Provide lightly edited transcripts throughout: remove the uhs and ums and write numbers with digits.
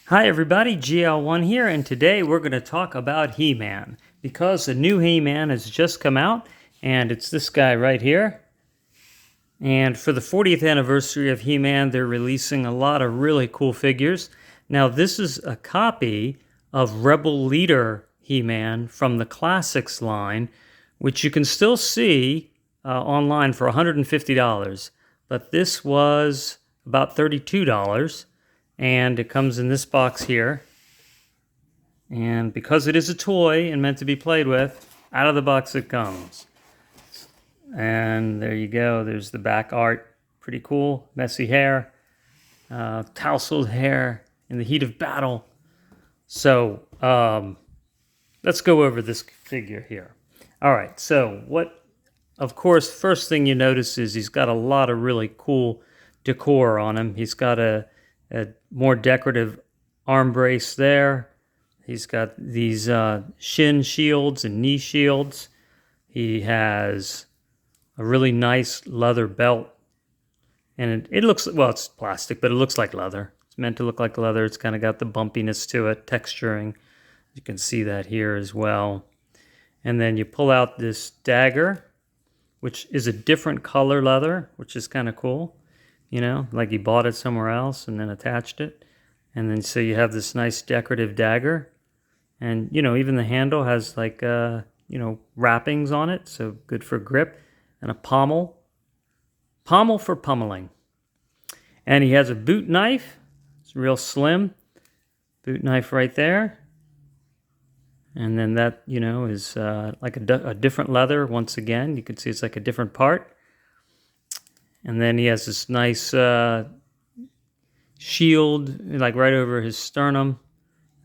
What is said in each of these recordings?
Hi everybody, GL1 here, and today we're going to talk about He-Man because the new He-Man has just come out, and it's this guy right here. And for the 40th anniversary of He-Man, they're releasing a lot of really cool figures. Now, this is a copy of Rebel Leader He-Man from the Classics line, which you can still see online for $150. But this was about $32. And it comes in this box here. And because it is a toy and meant to be played with, out of the box it comes. And there you go. There's the back art. Pretty cool. Messy hair. Tousled hair in the heat of battle. So let's go over this figure here. All right. So of course, first thing you notice is he's got a lot of really cool decor on him. He's got a more decorative arm brace there. He's got these shin shields and knee shields. He has a really nice leather belt. And it looks, well, it's plastic, but it looks like leather. It's meant to look like leather. It's kind of got the bumpiness to it, texturing. You can see that here as well. And then you pull out this dagger, which is a different color leather, which is kind of cool. You know, like he bought it somewhere else and then attached it. And then so you have this nice decorative dagger. And, you know, even the handle has like, wrappings on it. So good for grip. And a pommel. Pommel for pummeling. And he has a boot knife. It's real slim. Boot knife right there. And then that, is like a different leather. Once again, you can see it's like a different part. And then he has this nice shield, like right over his sternum.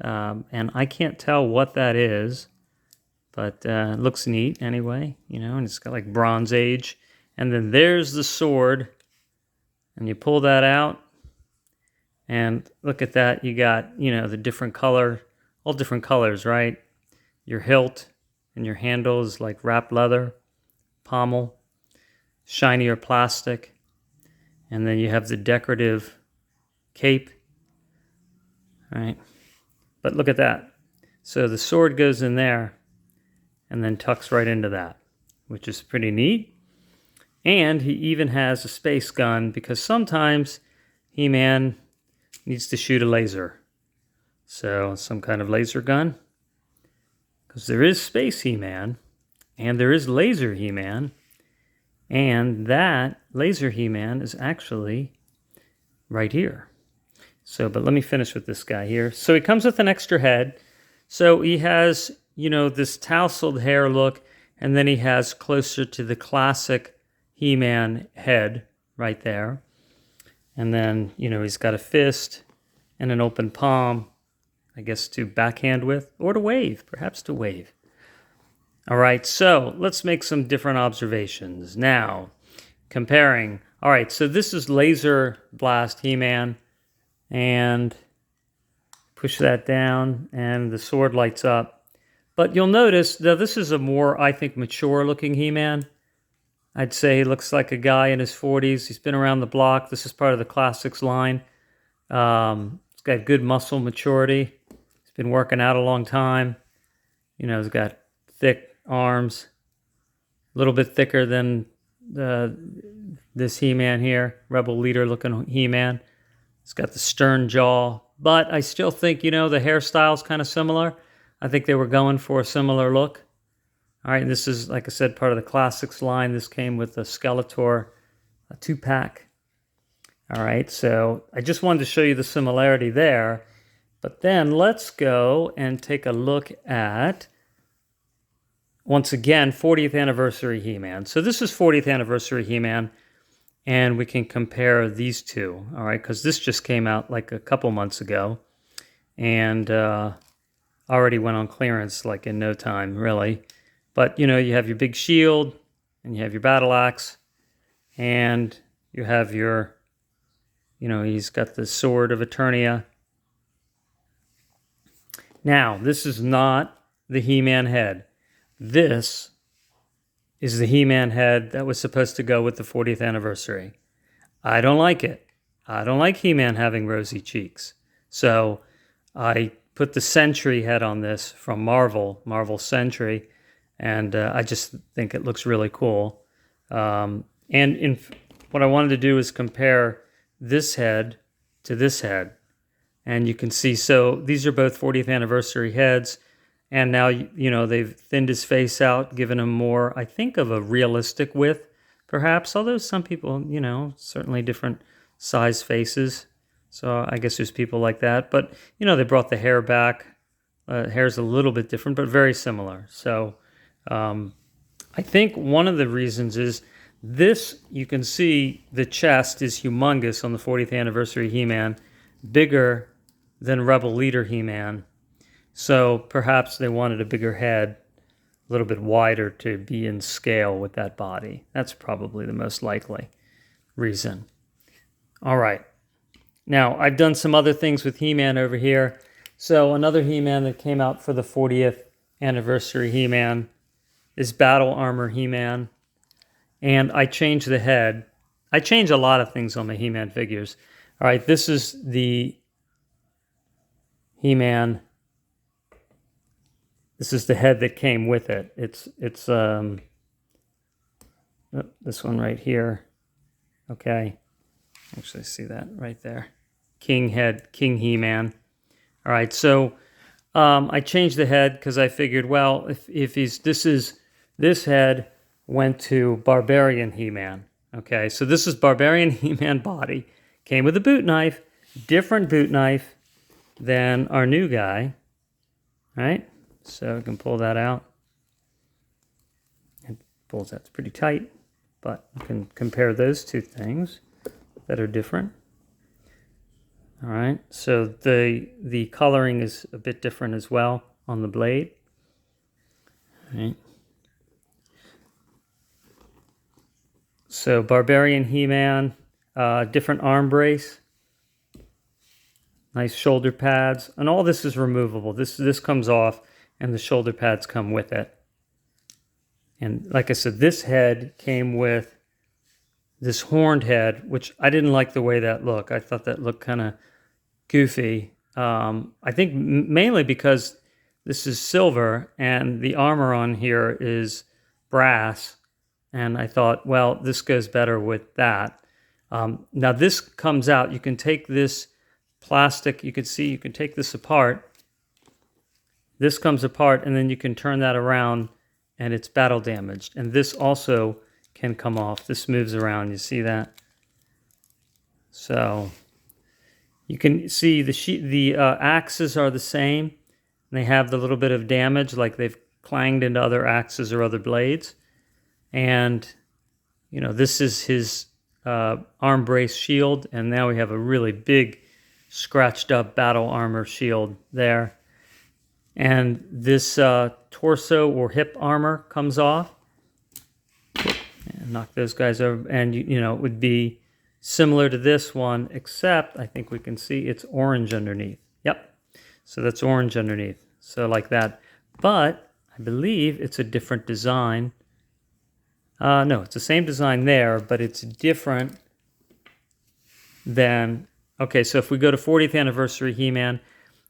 And I can't tell what that is, but it looks neat anyway, and it's got like Bronze Age. And then there's the sword. And you pull that out. And look at that. You got, the different color, all different colors, right? Your hilt and your handle is like wrapped leather, pommel. Shinier plastic, and then you have the decorative cape. All right, but look at that. So the sword goes in there and then tucks right into that, which is pretty neat. And he even has a space gun because sometimes He-Man needs to shoot a laser. So some kind of laser gun, because there is Space He-Man and there is Laser He-Man. And that Laser He-Man is actually right here. So, but let me finish with this guy here. So he comes with an extra head. So he has, this tousled hair look, and then he has closer to the classic He-Man head right there. And then, he's got a fist and an open palm, I guess to backhand with, or to wave, perhaps to wave. All right, so let's make some different observations. Now, comparing. All right, so this is Laser Blast He-Man. And push that down, and the sword lights up. But you'll notice, that this is a more, I think, mature-looking He-Man. I'd say he looks like a guy in his 40s. He's been around the block. This is part of the Classics line. He's got good muscle maturity. He's been working out a long time. He's got thick arms, a little bit thicker than this He-Man here, Rebel Leader looking He-Man. It's got the stern jaw, but I still think, the hairstyle's kind of similar. I think they were going for a similar look. All right, this is, like I said, part of the Classics line. This came with the Skeletor 2-pack. All right, so I just wanted to show you the similarity there. But then let's go and take a look at, once again, 40th anniversary He-Man. So this is 40th anniversary He-Man, and we can compare these two, all right? Because this just came out like a couple months ago, and already went on clearance like in no time, really. But, you have your big shield, and you have your battle axe, and you have your, he's got the sword of Eternia. Now, this is not the He-Man head. This is the He-Man head that was supposed to go with the 40th anniversary. I don't like it. I don't like He-Man having rosy cheeks. So I put the Sentry head on this from Marvel Sentry, and I just think it looks really cool. And what I wanted to do is compare this head to this head. And you can see, so these are both 40th anniversary heads. And now, they've thinned his face out, given him more, I think, of a realistic width, perhaps. Although some people, certainly different size faces. So I guess there's people like that. But, they brought the hair back. Hair's a little bit different, but very similar. So I think one of the reasons is this, you can see the chest is humongous on the 40th anniversary He-Man, bigger than Rebel Leader He-Man. So perhaps they wanted a bigger head, a little bit wider to be in scale with that body. That's probably the most likely reason. All right. Now, I've done some other things with He-Man over here. So another He-Man that came out for the 40th anniversary He-Man is Battle Armor He-Man. And I changed the head. I change a lot of things on my He-Man figures. All right, this is the He-Man. This is the head that came with it. It's this one right here. Okay. Actually, see that right there. King head, King He-Man. All right, so I changed the head because I figured, well, if this head went to Barbarian He-Man. Okay, so this is Barbarian He-Man body. Came with a boot knife, different boot knife than our new guy. Right? So I can pull that out. It pulls out pretty tight, but you can compare those two things that are different. All right, so the coloring is a bit different as well on the blade. All right. So Barbarian He-Man, different arm brace, nice shoulder pads, and all this is removable. This comes off, and the shoulder pads come with it. And like I said, this head came with this horned head, which I didn't like the way that looked. I thought that looked kind of goofy. I think mainly because this is silver, and the armor on here is brass. And I thought, well, this goes better with that. Now this comes out. You can take this plastic. You can take this apart. This comes apart, and then you can turn that around, and it's battle damaged. And this also can come off. This moves around. You see that? So you can see the axes are the same. They have the little bit of damage, like they've clanged into other axes or other blades. And, this is his arm brace shield, and now we have a really big scratched up battle armor shield there. And this torso or hip armor comes off. And knock those guys over, and it would be similar to this one, except I think we can see it's orange underneath. Yep, so that's orange underneath, so like that. But I believe it's a different design. No, it's the same design there, but it's different than... Okay, so if we go to 40th anniversary He-Man,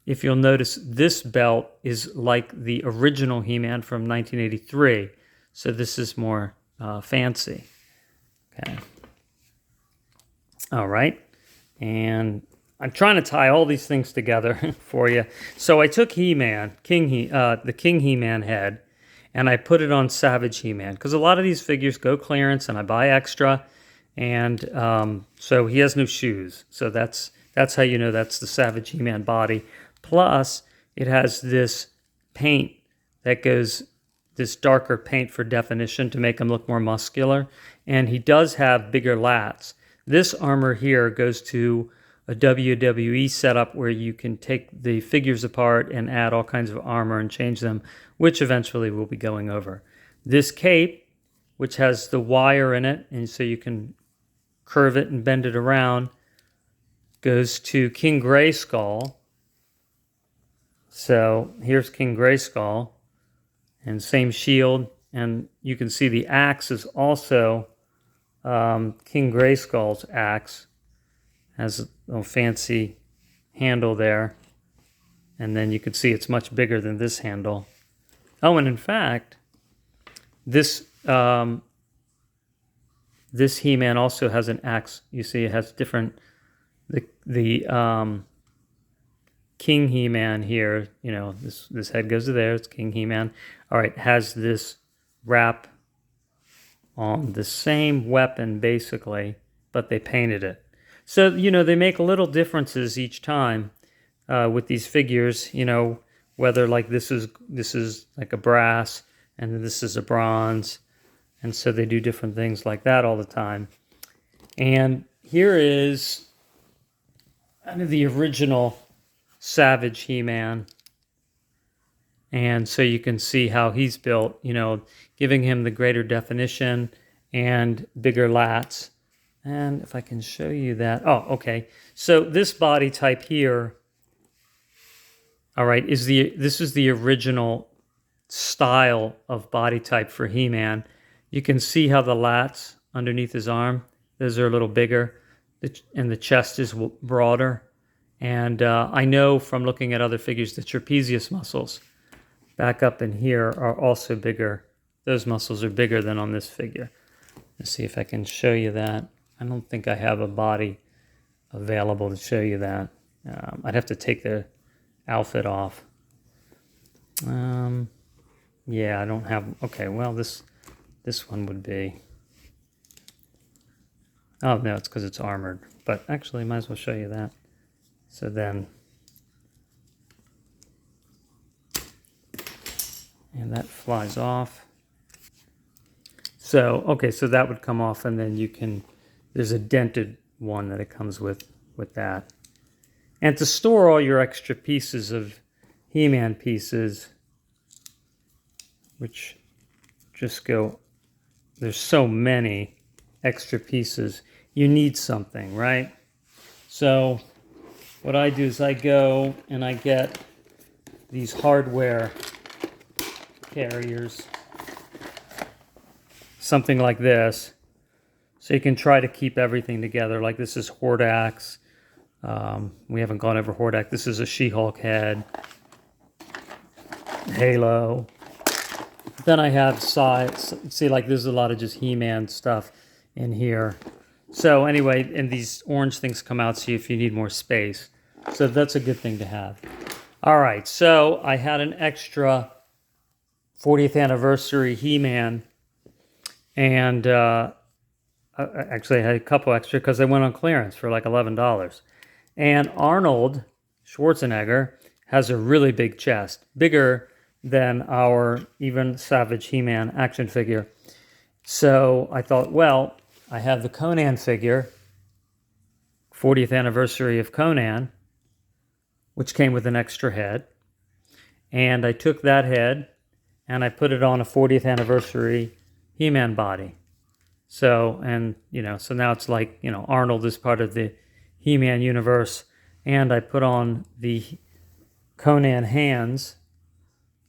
if you'll notice, this belt is like the original He-Man from 1983. So this is more fancy. Okay. All right. And I'm trying to tie all these things together for you. So I took He-Man, the King He-Man head, and I put it on Savage He-Man, because a lot of these figures go clearance and I buy extra, and so he has no shoes. So that's how you know that's the Savage He-Man body. Plus, it has this paint that goes, this darker paint for definition to make him look more muscular, and he does have bigger lats. This armor here goes to a WWE setup where you can take the figures apart and add all kinds of armor and change them, which eventually we'll be going over. This cape, which has the wire in it, and so you can curve it and bend it around, goes to King Grayskull. So here's King Grayskull, and same shield, and you can see the axe is also King Grayskull's axe. Has a little fancy handle there. And then you can see it's much bigger than this handle. Oh, and in fact, this this He-Man also has an axe. You see, it has different. The King He-Man here. You know, this head goes to there. It's King He-Man. All right, has this wrap on the same weapon basically, but they painted it. So you know they make little differences each time with these figures. You know, whether like this is like a brass and then this is a bronze. And so they do different things like that all the time. And here is kind of the original Savage He-Man. And so you can see how he's built, you know, giving him the greater definition and bigger lats. And if I can show you that. Oh, okay. So this body type here, all right, this is the original style of body type for He-Man. You can see how the lats underneath his arm, those are a little bigger, and the chest is broader. And I know from looking at other figures, the trapezius muscles back up in here are also bigger. Those muscles are bigger than on this figure. Let's see if I can show you that. I don't think I have a body available to show you that. I'd have to take the outfit off. Yeah, I don't have. Okay, well this one would be. Oh no, it's because it's armored. But actually, might as well show you that. So then, and that flies off. So okay, so that would come off, and then you can. There's a dented one that it comes with that. And to store all your extra pieces of He-Man pieces, which just go, there's so many extra pieces, you need something, right? So what I do is I go and I get these hardware carriers, something like this, so you can try to keep everything together. Like this is Hordax. We haven't gone over Hordak. This is a She-Hulk head. Halo. Then I have sides. See, like there's a lot of just He-Man stuff in here. So anyway, and these orange things come out, see if you need more space. So that's a good thing to have. All right, so I had an extra 40th anniversary He-Man. And actually I had a couple extra because they went on clearance for like $11. And Arnold Schwarzenegger has a really big chest, bigger than our even Savage He-Man action figure. So I thought, well, I have the Conan figure, 40th anniversary of Conan, which came with an extra head. And I took that head and I put it on a 40th anniversary He-Man body. So, and, you know, so now it's like, you know, Arnold is part of the He-Man universe, and I put on the Conan hands,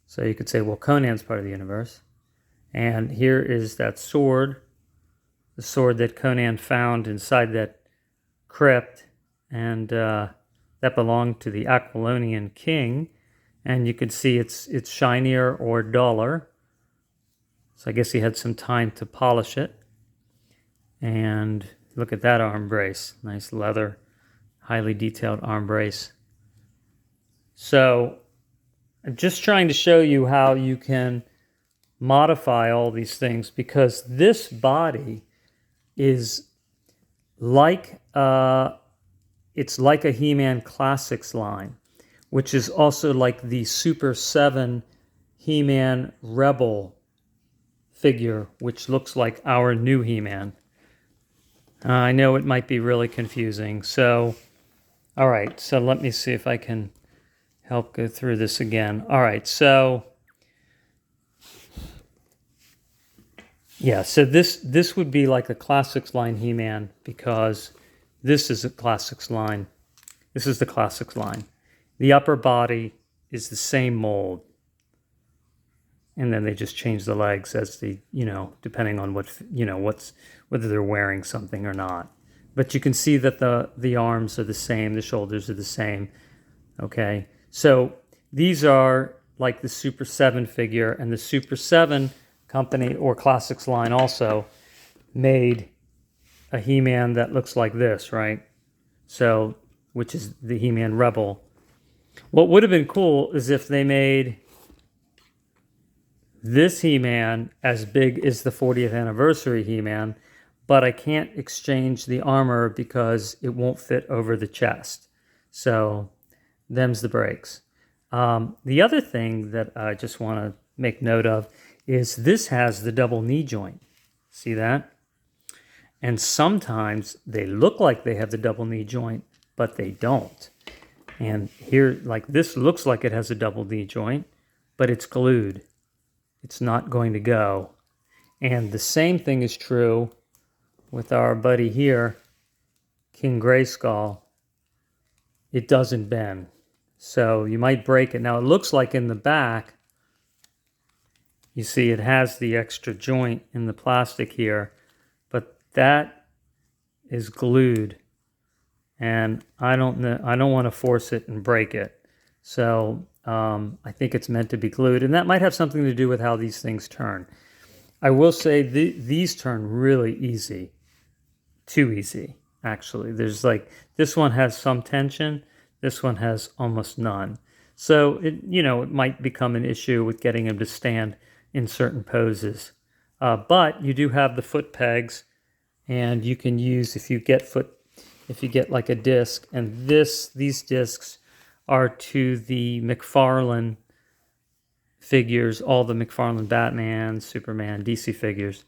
so you could say, well, Conan's part of the universe. And here is that sword, the sword that Conan found inside that crypt, and that belonged to the Aquilonian king. And you can see it's shinier or duller, so I guess he had some time to polish it. And look at that arm brace. Nice leather, highly detailed arm brace. So I'm just trying to show you how you can modify all these things, because this body is like it's like a He-Man Classics line, which is also like the Super 7 He-Man Rebel figure, which looks like our new He-Man. I know it might be really confusing. So, all right. So let me see if I can help go through this again. All right. So, yeah. So this would be like a Classics line He-Man, because this is a Classics line. This is the Classics line. The upper body is the same mold. And then they just change the legs as the, you know, depending on what, you know, whether they're wearing something or not. But you can see that the arms are the same, the shoulders are the same. Okay. So these are like the Super 7 figure, and the Super 7 company or Classics line also made a He-Man that looks like this, right? So, which is the He-Man Rebel. What would have been cool is if they made this He-Man as big as the 40th anniversary He-Man, but I can't exchange the armor because it won't fit over the chest. So, them's the breaks. The other thing that I just want to make note of is this has the double knee joint. See that? And sometimes they look like they have the double knee joint, but they don't. And here, like this looks like it has a double knee joint, but it's glued. It's not going to go. And the same thing is true with our buddy here, King Grayskull. It doesn't bend. So you might break it. Now it looks like in the back, you see it has the extra joint in the plastic here, but that is glued. And I don't want to force it and break it. So I think it's meant to be glued, and that might have something to do with how these things turn. I will say these turn really easy. Too easy, actually. There's like, this one has some tension. This one has almost none. So it might become an issue with getting him to stand in certain poses. But you do have the foot pegs, and you can use, if you get like a disc, and these discs are to the McFarlane figures, all the McFarlane Batman, Superman, DC figures,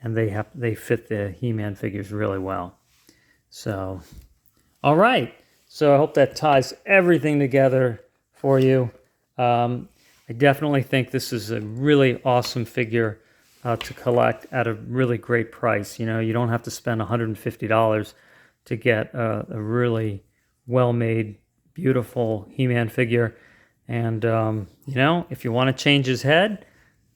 and they fit the He-Man figures really well. So, all right. So I hope that ties everything together for you. I definitely think this is a really awesome figure to collect at a really great price. You don't have to spend $150 to get a really well-made, beautiful He-Man figure. And, if you want to change his head,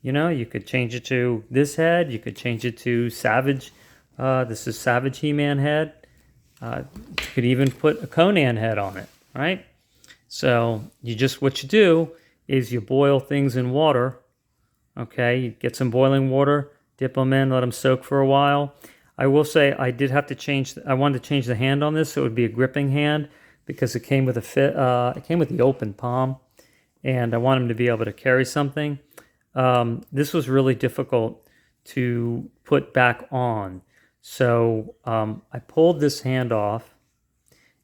you could change it to this head. You could change it to Savage. This is Savage He-Man head. You could even put a Conan head on it, right? So what you do is you boil things in water. Okay, you get some boiling water, dip them in, let them soak for a while. I will say I wanted to change the hand on this so it would be a gripping hand, because it came with it came with the open palm, and I want him to be able to carry something. This was really difficult to put back on. So I pulled this hand off,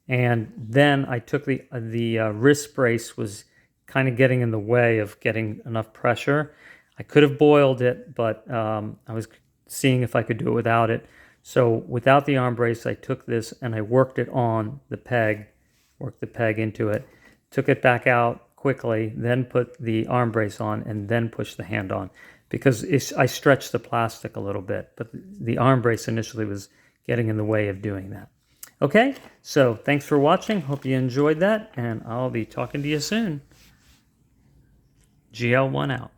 and then I took the wrist brace was kind of getting in the way of getting enough pressure. I could have boiled it, but I was seeing if I could do it without it. So without the arm brace, I took this and I worked it on the peg, worked the peg into it, took it back out quickly, then put the arm brace on, and then pushed the hand on, because I stretched the plastic a little bit, but the arm brace initially was getting in the way of doing that. Okay, so thanks for watching. Hope you enjoyed that, and I'll be talking to you soon. GL1 out.